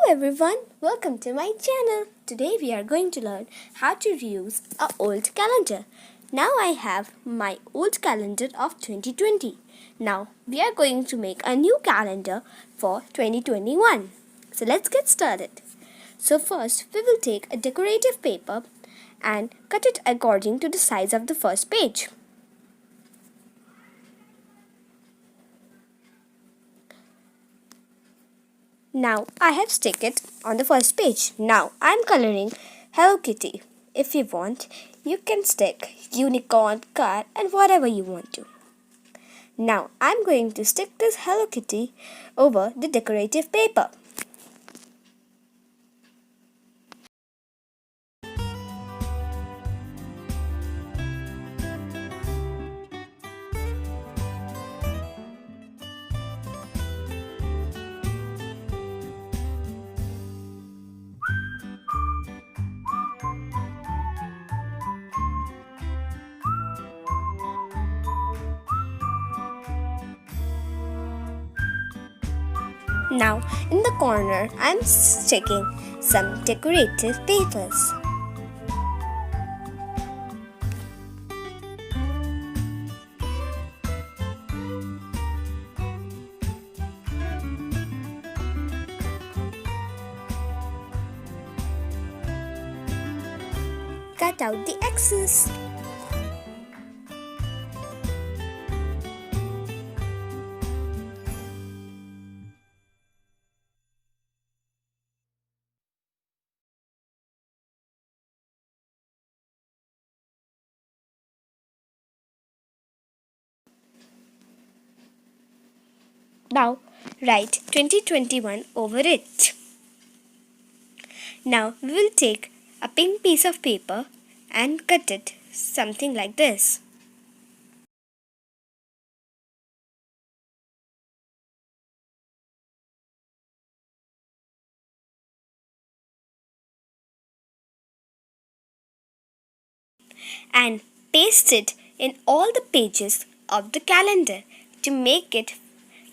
everyone, welcome to my channel. Today we are going to learn how to reuse an old calendar. Now I have my old calendar of 2020. Now we are going to make a new calendar for 2021. So let's get started. So first we will take a decorative paper and cut it according to the size of the first page. Now I have stick it on the first page. Now I am coloring Hello Kitty. If you want, you can stick unicorn, car and whatever you want to. Now I am going to stick this Hello Kitty over the decorative paper. Now in the corner I am sticking some decorative papers. Cut out the excess. Now write 2021 over it. Now we will take a pink piece of paper and cut it something like this. And paste it in all the pages of the calendar to make it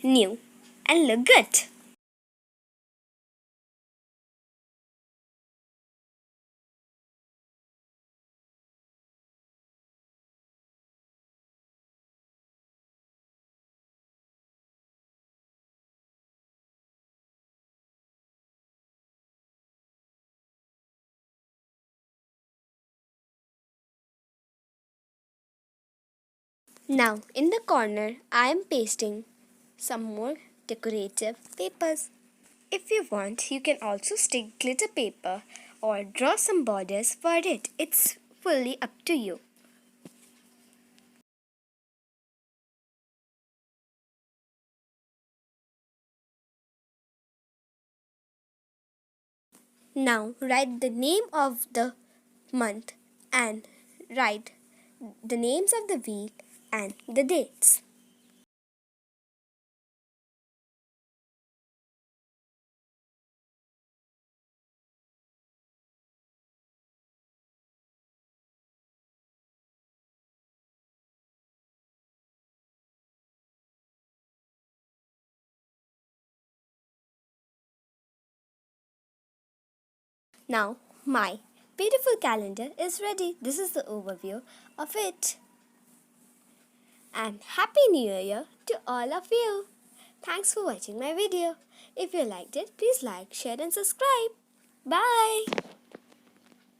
new and look good. Now in the corner I am pasting some more decorative papers. If you want, you can also stick glitter paper or draw some borders for it. It's fully up to you. Now write the name of the month and write the names of the week and the dates. Now my beautiful calendar is ready. This is the overview of it. And Happy New Year to all of you. Thanks for watching my video. If you liked it, please like, share and subscribe. Bye.